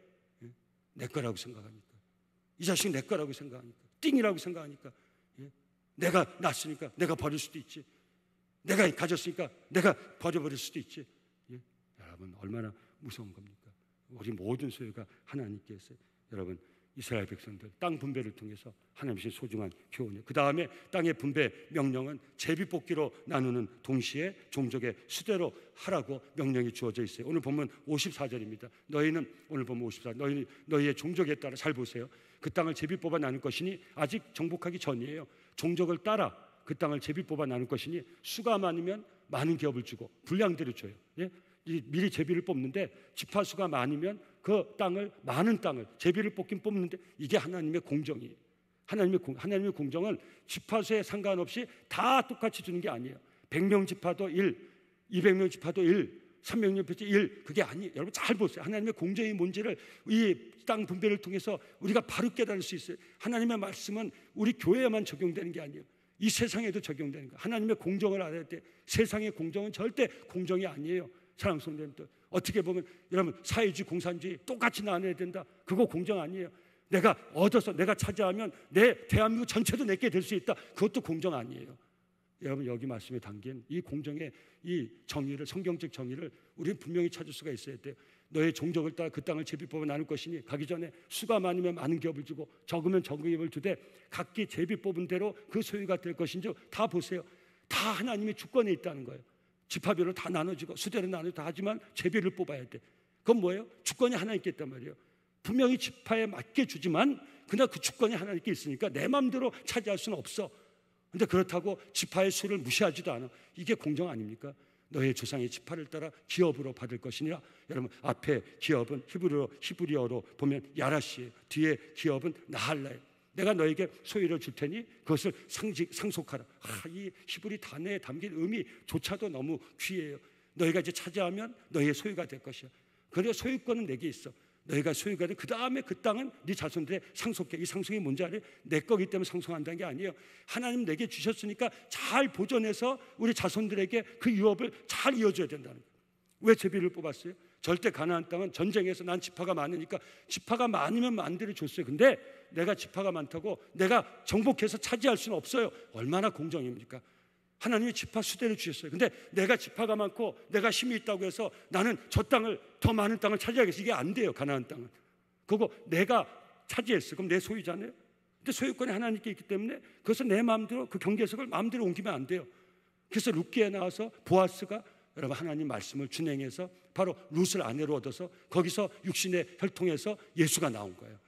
내 거라고 생각하니까, 이 자식 내 거라고 생각하니까, 띵이라고 생각하니까, 내가 낳았으니까 내가 버릴 수도 있지, 내가 가졌으니까 내가 버려버릴 수도 있지. 여러분 얼마나 무서운 겁니까? 우리 모든 소유가 하나님께 있어요. 여러분 이스라엘 백성들 땅 분배를 통해서 하나님의 소중한 교훈이에요. 그 다음에 땅의 분배 명령은 제비뽑기로 나누는 동시에 종족의 수대로 하라고 명령이 주어져 있어요. 오늘 보면 54절입니다. 너희는, 오늘 보면 54, 너희의 종족에 따라, 잘 보세요. 그 땅을 제비뽑아 나눌 것이니, 아직 정복하기 전이에요. 종족을 따라 그 땅을 제비뽑아 나눌 것이니 수가 많으면 많은 기업을 주고 분량대로 줘요. 예? 미리 제비를 뽑는데 지파수가 많으면 그 땅을, 많은 땅을 제비를 뽑는데, 이게 하나님의 공정이에요. 하나님의 공정은 지파수에 상관없이 다 똑같이 주는 게 아니에요. 100명 지파도 1, 200명 지파도 1, 300명 지파도 1, 그게 아니에요. 여러분 잘 보세요. 하나님의 공정이 뭔지를 이 땅 분배를 통해서 우리가 바로 깨달을 수 있어요. 하나님의 말씀은 우리 교회에만 적용되는 게 아니에요. 이 세상에도 적용되는 거예요. 하나님의 공정을 알아야 돼. 세상의 공정은 절대 공정이 아니에요. 사랑하는 성도님들, 어떻게 보면 여러분 사회주의, 공산주의 똑같이 나눠야 된다, 그거 공정 아니에요. 내가 얻어서 내가 차지하면 내 대한민국 전체도 내게 될 수 있다, 그것도 공정 아니에요. 여러분 여기 말씀에 담긴 이 공정의 이 정의를, 성경적 정의를 우리는 분명히 찾을 수가 있어야 돼요. 너의 종족을 따라 그 땅을 제비뽑아 나눌 것이니, 가기 전에 수가 많으면 많은 기업을 주고 적으면 적은 기업을 주되 각기 제비 뽑은 대로 그 소유가 될 것인지 다 보세요. 다 하나님의 주권에 있다는 거예요. 지파별로 다 나눠주고 수대로 나눠주고 다 하지만 제비를 뽑아야 돼. 그건 뭐예요? 주권이 하나님께 있단 말이에요. 분명히 지파에 맞게 주지만 그러나 그 주권이 하나님께 있으니까 내 마음대로 차지할 수는 없어. 그런데 그렇다고 지파의 수를 무시하지도 않아. 이게 공정 아닙니까? 너의 조상의 지파를 따라 기업으로 받을 것이니라. 여러분 앞에 기업은 히브리어로 보면 야라시예요. 뒤에 기업은 나할라예요. 내가 너에게 소유를 줄 테니 그것을 상속하라. 이 히브리 단어에 담긴 의미조차도 너무 귀해요. 너희가 이제 차지하면 너희의 소유가 될 것이야. 그래서 소유권은 내게 있어. 너희가 소유가 돼. 그 다음에 그 땅은 네 자손들의 상속해. 이 상속이 뭔지 알아요? 내 거기 때문에 상속한다는 게 아니에요. 하나님 내게 주셨으니까 잘 보존해서 우리 자손들에게 그 유업을 잘 이어줘야 된다는 거예요. 왜 제비를 뽑았어요? 절대 가나안 땅은 전쟁에서 난 지파가 많으니까 지파가 많으면 많은 줬어요. 근데 내가 지파가 많다고 내가 정복해서 차지할 수는 없어요. 얼마나 공정입니까? 하나님이 지파 수대를 주셨어요. 근데 내가 지파가 많고 내가 힘이 있다고 해서 나는 저 땅을, 더 많은 땅을 차지하겠어, 이게 안 돼요. 가나안 땅은 그거 내가 차지했어. 그럼 내 소유잖아요. 근데 소유권이 하나님께 있기 때문에 그것을 내 마음대로, 그 경계석을 마음대로 옮기면 안 돼요. 그래서 룻기에 나와서 보아스가 여러분 하나님 말씀을 준행해서 바로 룻을 아내로 얻어서 거기서 육신의 혈통에서 예수가 나온 거예요.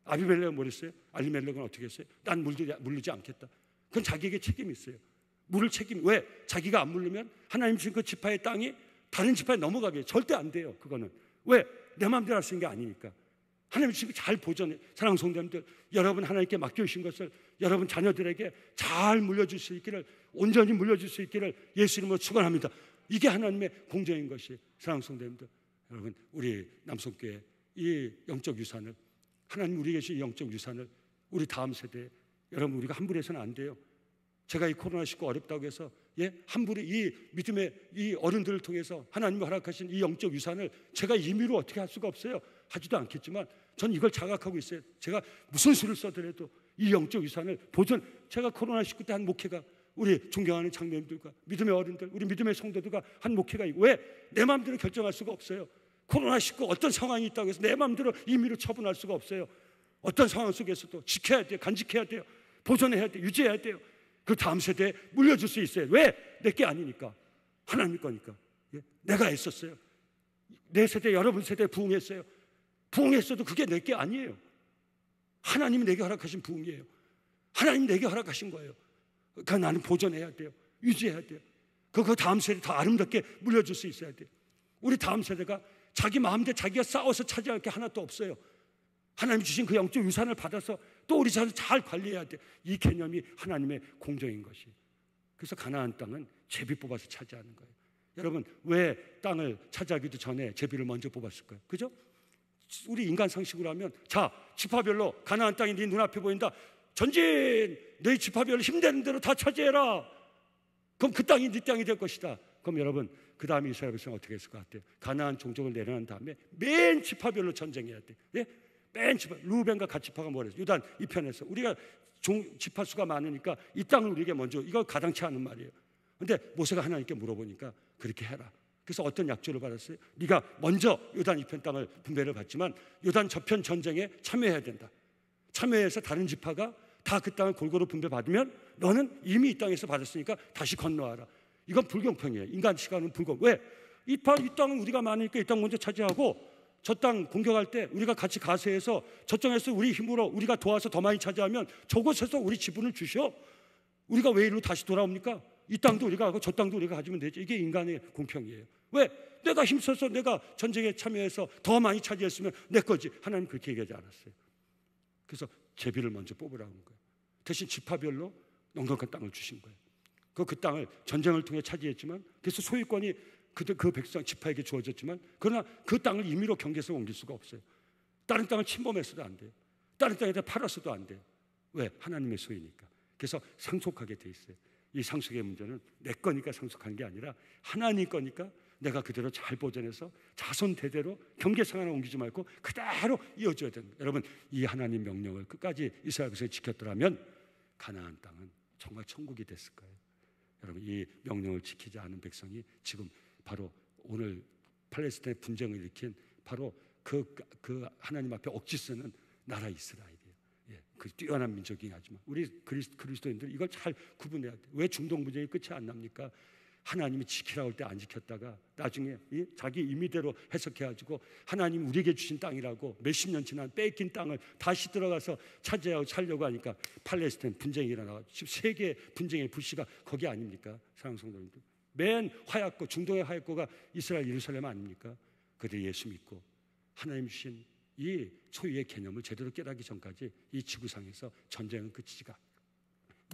아비멜렉은 뭐랬어요? 아비멜렉은 어떻게 했어요? 난 물르지 않겠다. 그건 자기에게 책임이 있어요. 물을 책임, 왜? 자기가 안 물르면 하나님 주신 그 지파의 땅이 다른 지파에 넘어가게 절대 안 돼요. 그거는 왜? 내 마음대로 할 수 있는 게 아니니까. 하나님 주신 거 잘 보존해. 사랑하는 성도님들, 여러분 하나님께 맡겨주신 것을 여러분 자녀들에게 잘 물려줄 수 있기를, 온전히 물려줄 수 있기를 예수 이름으로 축원합니다. 이게 하나님의 공정인 것이, 사랑하는 성도님들, 여러분, 우리 남성교회 이 영적 유산을, 하나님 우리에게 주신 이 영적 유산을 우리 다음 세대에, 여러분 우리가 함부로 해서는 안 돼요. 제가 이 코로나19 어렵다고 해서 함부로 이 믿음의 이 어른들을 통해서 하나님이 허락하신 이 영적 유산을 제가 임의로 어떻게 할 수가 없어요. 하지도 않겠지만 전 이걸 자각하고 있어요. 제가 무슨 수를 써더라도 이 영적 유산을 제가 코로나19 때 한 목회가, 우리 존경하는 장로님들과 믿음의 어른들, 우리 믿음의 성도들과 한 목회가 있고, 왜? 내 마음대로 결정할 수가 없어요. 코로나19 어떤 상황이 있다고 해서 내 마음대로 임의로 처분할 수가 없어요. 어떤 상황 속에서도 지켜야 돼요. 간직해야 돼요. 보존해야 돼요. 유지해야 돼요. 그 다음 세대에 물려줄 수 있어요. 왜? 내게 아니니까, 하나님 거니까. 내가 애썼어요. 내 세대, 여러분 세대에 부응했어요. 부응했어도 그게 내게 아니에요. 하나님이 내게 허락하신 부응이에요. 하나님이 내게 허락하신 거예요. 그러니까 나는 보존해야 돼요. 유지해야 돼요. 그 다음 세대 더 아름답게 물려줄 수 있어야 돼요. 우리 다음 세대가 자기 마음대로 자기가 싸워서 차지할 게 하나도 없어요. 하나님이 주신 그 영적 유산을 받아서 또 우리 자손 잘 관리해야 돼. 이 개념이 하나님의 공정인 것이. 그래서 가나안 땅은 제비 뽑아서 차지하는 거예요. 여러분, 왜 땅을 차지하기도 전에 제비를 먼저 뽑았을까요? 그죠? 우리 인간 상식으로 하면, 자, 지파별로 가나안 땅이 네 눈앞에 보인다. 전진, 너희 지파별로 힘되는 대로 다 차지해라. 그럼 그 땅이 네 땅이 될 것이다. 그럼 여러분, 그 다음에 이스라엘 백성 어떻게 했을 것 같아요? 가나안 종족을 내려놓은 다음에 맨 지파별로 전쟁해야 돼. 맨 지파, 루벤과 갓 지파가 뭐랬어요? 유단 이 편에서 우리가 지파 수가 많으니까 이 땅을 우리에게 먼저, 이거 가당치 않은 말이에요. 근데 모세가 하나님께 물어보니까 그렇게 해라. 그래서 어떤 약조를 받았어요? 네가 먼저 요단 이편 땅을 분배를 받지만 요단 저편 전쟁에 참여해야 된다. 참여해서 다른 지파가 다 그 땅을 골고루 분배받으면 너는 이미 이 땅에서 받았으니까 다시 건너와라. 이건 불공평이에요. 인간 시간은 불공. 왜? 이 땅은 우리가 많으니까 이 땅 먼저 차지하고, 저 땅 공격할 때 우리가 같이 가세해서 저쪽에서 우리 힘으로 우리가 도와서 더 많이 차지하면 저곳에서 우리 지분을 주셔. 우리가 왜 이리로 다시 돌아옵니까? 이 땅도 우리가 하고 저 땅도 우리가 가지면 되죠. 이게 인간의 공평이에요. 왜? 내가 힘써서 내가 전쟁에 참여해서 더 많이 차지했으면 내 거지. 하나님 그렇게 얘기하지 않았어요. 그래서 제비를 먼저 뽑으라고 한 거예요. 대신 지파별로 넉넉한 땅을 주신 거예요. 그 땅을 전쟁을 통해 차지했지만, 그래서 소유권이 그 백성 지파에게 주어졌지만, 그러나 그 땅을 임의로 경계에서 옮길 수가 없어요. 다른 땅을 침범해서도 안 돼요. 다른 땅에다 팔아서도 안 돼요. 왜? 하나님의 소유니까. 그래서 상속하게 돼 있어요. 이 상속의 문제는 내 거니까 상속하는 게 아니라 하나님 거니까 내가 그대로 잘 보존해서 자손 대대로 경계선 하나 옮기지 말고 그대로 이어줘야 됩니다. 여러분, 이 하나님 명령을 끝까지 이스라엘 백성이 지켰더라면 가나안 땅은 정말 천국이 됐을 거예요. 여러분, 이 명령을 지키지 않은 백성이 지금 바로 오늘 팔레스타인의 분쟁을 일으킨 바로 그 하나님 앞에 억지 쓰는 나라 이스라엘이에요. 그 뛰어난 민족이긴 하지만 우리 그리스도인들 이걸 잘 구분해야 돼요. 왜 중동 분쟁이 끝이 안 납니까? 하나님이 지키라고 할 때 안 지켰다가 나중에 자기 임의대로 해석해가지고 하나님 우리에게 주신 땅이라고 몇십 년 지난 뺏긴 땅을 다시 들어가서 차지하고 살려고 하니까 팔레스타인 분쟁이 일어나고 지금 세계 분쟁의 불씨가 거기 아닙니까? 사랑하는 성도님들, 맨 화약고, 중동의 화약고가 이스라엘 예루살렘 아닙니까? 그들 예수 믿고 하나님 주신 이 소유의 개념을 제대로 깨닫기 전까지 이 지구상에서 전쟁은 끝이지가,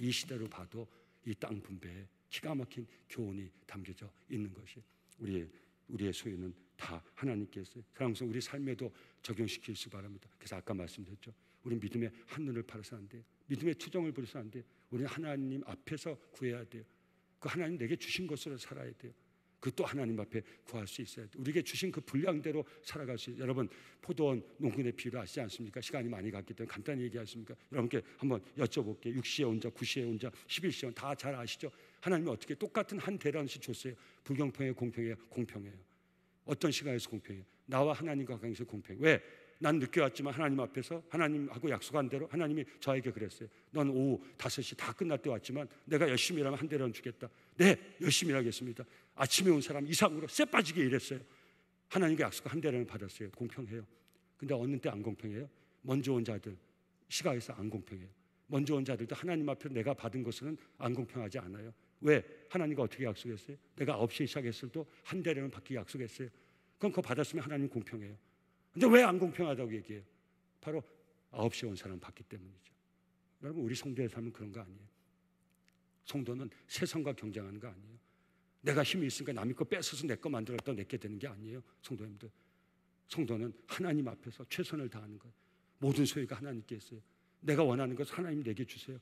이 시대로 봐도 이 땅 분배에 기가 막힌 교훈이 담겨져 있는 것이, 우리의 소유는 다 하나님께서 사랑스러운 우리 삶에도 적용시킬 수 바랍니다. 그래서 아까 말씀드렸죠. 우리는 믿음의 한눈을 팔아서 안 돼요. 믿음의 투정을 부려서 안 돼요. 우리는 하나님 앞에서 구해야 돼요. 그 하나님 내게 주신 것으로 살아야 돼요. 그것도 하나님 앞에 구할 수 있어야 돼요. 우리에게 주신 그 분량대로 살아갈 수 있어요. 여러분, 포도원 농군의 비유를 아시지 않습니까? 시간이 많이 갔기 때문에 간단히 얘기하십니까? 여러분께 한번 여쭤볼게요. 6시에 온 자, 9시에 온 자, 11시에 온 다 잘 아시죠? 하나님이 어떻게 똑같은 한 대량씩 줬어요. 불공평해요? 공평해요? 공평해요. 어떤 시간에서 공평해요? 나와 하나님과 관계에서 공평해요. 왜? 난 늦게 왔지만 하나님 앞에서 하나님하고 약속한 대로 하나님이 저에게 그랬어요. 넌 오후 5시 다 끝날 때 왔지만 내가 열심히 일하면 한 대량 주겠다. 네, 열심히 일하겠습니다. 아침에 온 사람 이상으로 쎄 빠지게 일했어요. 하나님께 약속 한 대량을 받았어요. 공평해요. 근데 어느 때 안 공평해요? 먼저 온 자들 시각에서 안 공평해요. 먼저 온 자들도 하나님 앞에 내가 받은 것은 안 공평하지 않아요. 왜? 하나님과 어떻게 약속했어요? 내가 9시에 시작했을 때 한 대량을 받기 약속했어요. 그럼 그거 받았으면 하나님 공평해요. 근데 왜 안 공평하다고 얘기해요? 바로 9시에 온 사람 받기 때문이죠. 여러분, 우리 성도의 삶은 그런 거 아니에요. 성도는 세상과 경쟁하는 거 아니에요. 내가 힘이 있으니까 남의 거 뺏어서 내 거 만들었다 내게 되는 게 아니에요. 성도님들, 성도는 하나님 앞에서 최선을 다하는 거예요. 모든 소유가 하나님께 있어요. 내가 원하는 것을 하나님 내게 주세요.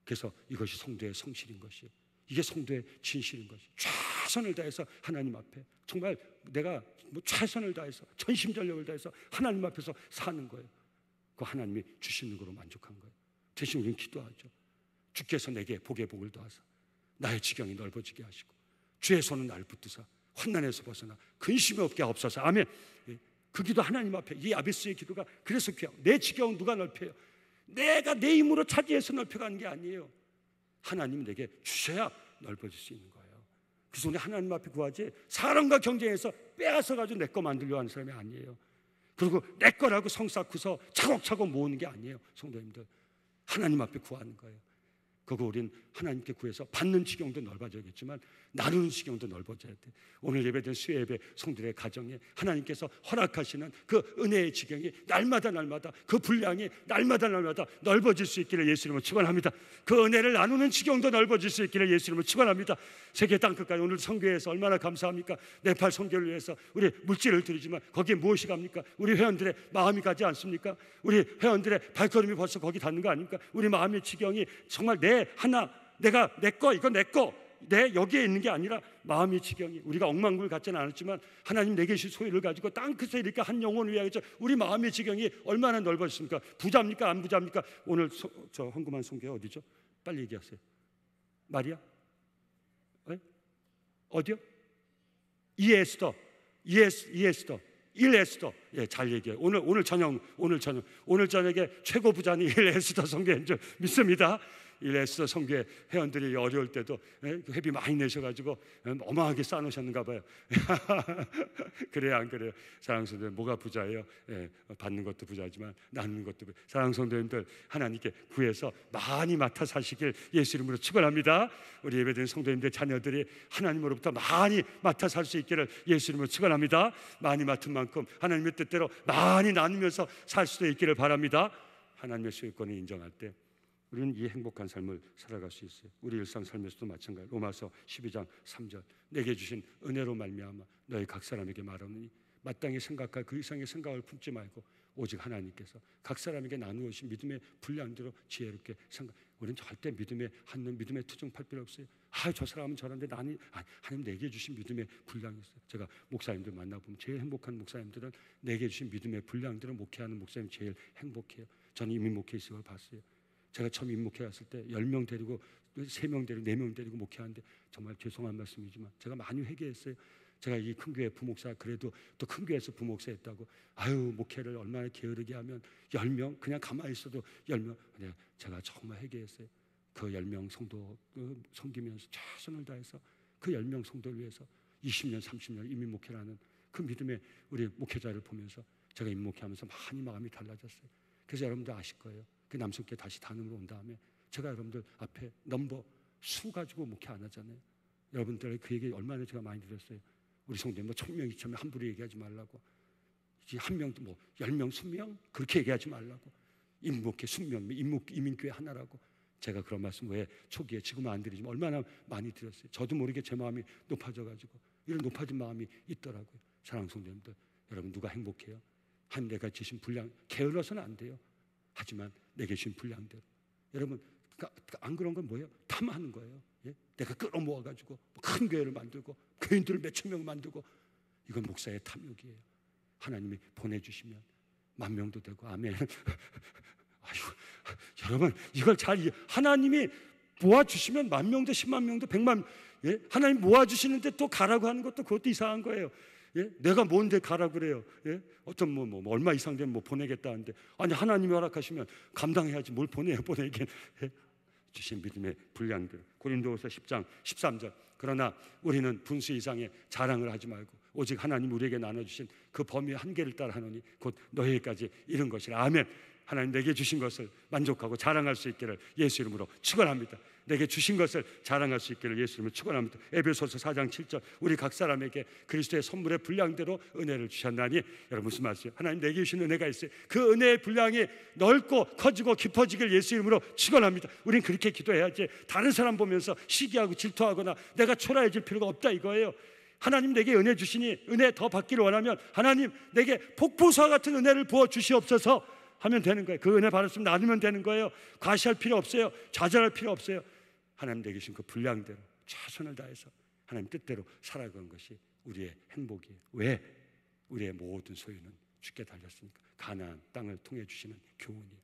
그래서 이것이 성도의 성실인 것이에요. 이게 성도의 진실인 것이에요. 최선을 다해서 하나님 앞에 정말 내가 최선을 다해서 전심전력을 다해서 하나님 앞에서 사는 거예요. 그 하나님이 주시는 거로 만족한 거예요. 대신 우리는 기도하죠. 주께서 내게 복의 복을 더하사 나의 지경이 넓어지게 하시고 주의 손은 날 붙드사 환난에서 벗어나 근심이 없게 하옵소서. 아멘. 그 기도 하나님 앞에, 이 야베스의 기도가 그래서 귀하고, 내 지경은 누가 넓혀요? 내가 내 힘으로 차지해서 넓혀가는 게 아니에요. 하나님이 내게 주셔야 넓어질 수 있는 거예요. 그래서 우리 하나님 앞에 구하지 사람과 경쟁해서 빼앗아가지고 내 거 만들려고 하는 사람이 아니에요. 그리고 내 거라고 성 쌓고서 차곡차곡 모으는 게 아니에요. 성도님들, 하나님 앞에 구하는 거예요. 그거 우린 하나님께 구해서 받는 지경도 넓어져야겠지만 나누는 지경도 넓어져야 돼. 오늘 예배된 수요 예배 성도들의 가정에 하나님께서 허락하시는 그 은혜의 지경이 날마다 그 분량이 날마다 넓어질 수 있기를 예수 이름으로 축원합니다. 그 은혜를 나누는 지경도 넓어질 수 있기를 예수 이름으로 축원합니다. 세계 땅끝까지 오늘 선교해서 얼마나 감사합니까? 네팔 선교를 위해서 우리 물질을 드리지만 거기에 무엇이 갑니까? 우리 회원들의 마음이 가지 않습니까? 우리 회원들의 발걸음이 벌써 거기 닿는 거 아닙니까? 우리 마음의 지경이 정말 내가 내 거, 이거 내 거, 내 여기에 있는 게 아니라 마음의 지경이, 우리가 억만금을 갖지는 않았지만 하나님 내게 주신 소유를 가지고 땅끝에 이렇게 한 영혼을 위하여 우리 마음의 지경이 얼마나 넓어졌습니까? 부자입니까? 안 부자입니까? 오늘 저 헌금한 성교회 어디죠? 빨리 얘기하세요. 마리아? 어디요? 이에스더. 일에스더. 예, 잘 얘기해요. 오늘 저녁에 최고 부자는 일에스더 성교회인 줄 믿습니다. 일에스더 성교회 회원들이 어려울 때도 회비 많이 내셔가지고 어마하게 쌓아놓으셨는가 봐요. 그래요, 안 그래요? 사랑하는 성도들, 뭐가 부자예요? 받는 것도 부자지만 나누는 것도 부자. 사랑하는 성도님들, 하나님께 구해서 많이 맡아 사시길 예수 이름으로 축원합니다. 우리 예배드린 성도님들 자녀들이 하나님으로부터 많이 맡아 살 수 있기를 예수 이름으로 축원합니다. 많이 맡은 만큼 하나님의 뜻대로 많이 나누면서 살 수도 있기를 바랍니다. 하나님의 소유권을 인정할 때 우리는 이 행복한 삶을 살아갈 수 있어요. 우리 일상 삶에서도 마찬가지. 로마서 12장 3절, 내게 주신 은혜로 말미암아 너희 각 사람에게 말하노니 마땅히 생각할 그 이상의 생각을 품지 말고 오직 하나님께서 각 사람에게 나누어 주신 믿음의 분량대로 지혜롭게 생각. 우리는 절대 믿음에 한눈 믿음에 투정팔 필요 없어요. 저 사람은 저런데 나는 하나님 내게 주신 믿음의 분량이 있어요. 제가 목사님들 만나보면 제일 행복한 목사님들은 내게 주신 믿음의 분량대로 목회하는 목사님이 제일 행복해요. 저는 이미 목회 있을 걸 봤어요. 제가 처음 입목해 왔을 때 10명 데리고 3명 데리고 4명 데리고 목회하는데 정말 죄송한 말씀이지만 제가 많이 회개했어요. 제가 이 큰 교회 부목사, 그래도 또 큰 교회에서 부목사 했다고 목회를 얼마나 게으르게 하면 10명 그냥 가만히 있어도 10명. 근데 제가 정말 회개했어요. 그 10명 성도 섬기면서 최선을 다해서 그 10명 성도를 위해서 20년 30년 이민 목회를 하는 그 믿음의 우리 목회자를 보면서 제가 임목회하면서 많이 마음이 달라졌어요. 그래서 여러분들 아실 거예요. 그 남성께 다시 단음으로 온 다음에 제가 여러분들 앞에 넘버 수 가지고 목회 안 하잖아요. 여러분들의 그 얘기 얼마나 제가 많이 들었어요. 우리 성도님 1000명 2000명 함부로 얘기하지 말라고. 이제 한 명도 10명 20명 그렇게 얘기하지 말라고. 임목회 20명 이민교회 하나라고. 제가 그런 말씀 왜 초기에 지금은 안 드리지만 얼마나 많이 드렸어요. 저도 모르게 제 마음이 높아져가지고 이런 높아진 마음이 있더라고요. 사랑하는 성도님들, 여러분 누가 행복해요? 한 내가 주신 분량 게을러서는 안 돼요. 하지만 내게 주신 분량대로. 여러분 안 그런 건 뭐예요? 탐하는 거예요. 예? 내가 끌어모아가지고 큰 교회를 만들고 교인들을 몇천 명 만들고, 이건 목사의 탐욕이에요. 하나님이 보내주시면 10,000명도 되고. 아멘. 여러분 이걸 하나님이 모아주시면 10,000명도 100,000명도 100만. 예? 하나님 모아주시는데 또 가라고 하는 것도 그것도 이상한 거예요. 예? 내가 뭔데 가라 그래요? 예? 어떤 얼마 이상 되면 보내겠다는데, 아니 하나님이 허락하시면 감당해야지 뭘 보내긴. 예? 주신 믿음의 분량들. 고린도후서 10장 13절, 그러나 우리는 분수 이상의 자랑을 하지 말고 오직 하나님 우리에게 나눠주신 그 범위의 한계를 따라 하노니 곧 너희에게까지 이른 것이라. 아멘. 하나님 내게 주신 것을 만족하고 자랑할 수 있기를 예수 이름으로 축원합니다. 내게 주신 것을 자랑할 수 있기를 예수 이름으로 축원합니다. 에베소서 4장 7절, 우리 각 사람에게 그리스도의 선물의 분량대로 은혜를 주셨나니. 여러분 무슨 말씀이에요? 하나님 내게 주신 은혜가 있어요. 그 은혜의 분량이 넓고 커지고 깊어지길 예수 이름으로 축원합니다. 우린 그렇게 기도해야지 다른 사람 보면서 시기하고 질투하거나 내가 초라해질 필요가 없다 이거예요. 하나님 내게 은혜 주시니 은혜 더 받기를 원하면 하나님 내게 폭포수와 같은 은혜를 부어 주시옵소서 하면 되는 거예요. 그 은혜 받았으면 나누면 되는 거예요. 과시할 필요 없어요. 좌절할 필요 없어요. 하나님 내게 주신 그 분량대로 최선을 다해서 하나님 뜻대로 살아가는 것이 우리의 행복이에요. 왜? 우리의 모든 소유는 주께 달렸으니까. 가나안 땅을 통해 주시는 교훈이에요.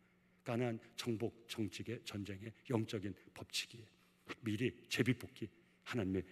가나안 정복 정직의 전쟁의 영적인 법칙이에요. 미리 제비뽑기, 하나님의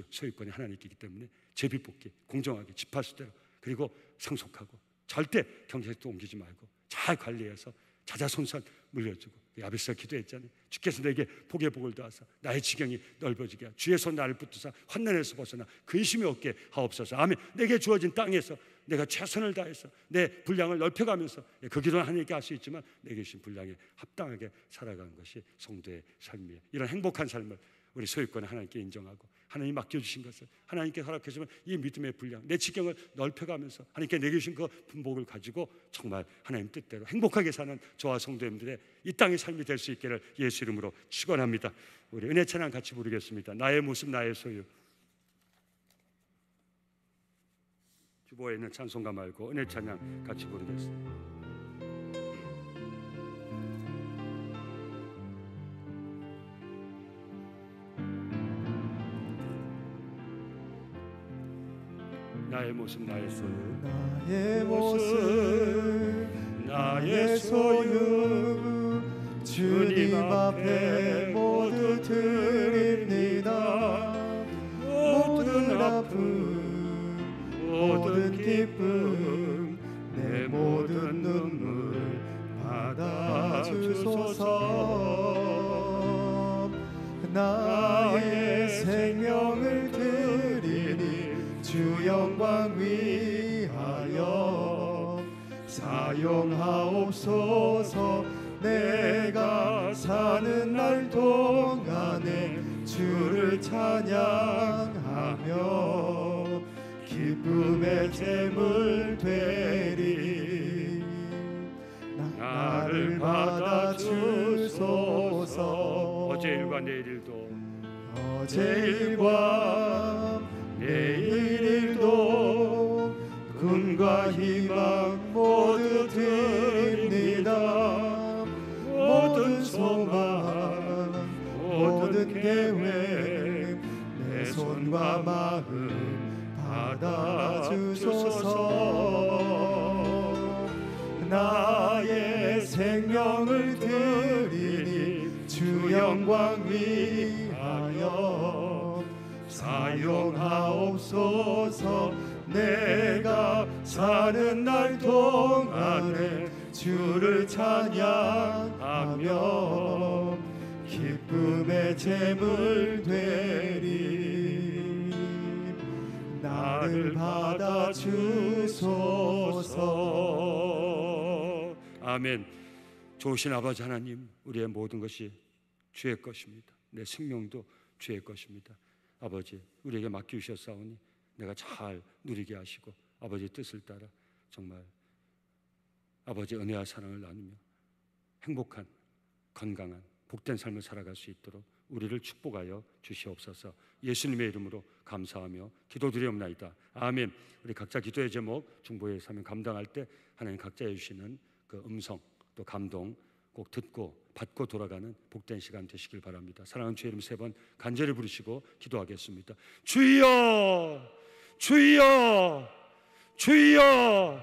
소유권이 하나님께 있기 때문에 제비뽑기, 공정하게 지파수대로, 그리고 상속하고 절대 경제도 옮기지 말고 잘 관리해서 자자손손 물려주고. 야베스가 기도했잖아요. 주께서 내게 복의 복을 더하사 나의 지경이 넓어지게 하사 주의 손 나를 붙드사 환난에서 벗어나 근심이 없게 하옵소서. 아멘. 내게 주어진 땅에서 내가 최선을 다해서 내 분량을 넓혀가면서 그 기도는 하나님께 할 수 있지만 내게 주신 분량에 합당하게 살아가는 것이 성도의 삶이에요. 이런 행복한 삶을 우리 소유권을 하나님께 인정하고 하나님 맡겨주신 것을 하나님께 허락해주면 이 믿음의 분량, 내 지경을 넓혀가면서 하나님께 내게 주신 그 분복을 가지고 정말 하나님 뜻대로 행복하게 사는 저와 성도님들의 이 땅의 삶이 될 수 있기를 예수 이름으로 축원합니다. 우리 은혜 찬양 같이 부르겠습니다. 나의 모습 나의 소유. 주보에 있는 찬송가 말고 은혜 찬양 같이 부르겠습니다. 나의 모습 나의 소유, 나의 모습 나의 소유, 주님 앞에 모두 드립니다. 모든 아픔 모든 기쁨 내 모든 눈물 받아주소서. 나의 생명을 드리니 주 영광 위하여 사용하옵소서. 내가 사는 날 동안에 주를 찬양하며 기쁨의 제물 되리. 나를 받아주소서. 어제 일과 내일 일도 어제 일과 내일 일도 꿈과 희망 모두 드립니다. 모든 소망 모든 계획 내 손과 마음 받아주소서. 나의 생명을 드리니 주 영광 위하여 사용하옵소서. 내가 사는 날 동안에 주를 찬양하며 기쁨의 제물 되리. 나를 받아주소서. 아멘. 좋으신 아버지 하나님, 우리의 모든 것이 주의 것입니다. 내 생명도 주의 것입니다. 아버지, 우리에게 맡기셨사오니 내가 잘 누리게 하시고 아버지의 뜻을 따라 정말 아버지의 은혜와 사랑을 나누며 행복한, 건강한, 복된 삶을 살아갈 수 있도록 우리를 축복하여 주시옵소서. 예수님의 이름으로 감사하며 기도드리옵나이다. 아멘. 우리 각자 기도의 제목 중보의 사명 감당할 때 하나님 각자 해주시는 그 음성 또 감동 꼭 듣고 받고 돌아가는 복된 시간 되시길 바랍니다. 사랑하는 주의 이름 3번 간절히 부르시고 기도하겠습니다. 주여, 주여, 주여.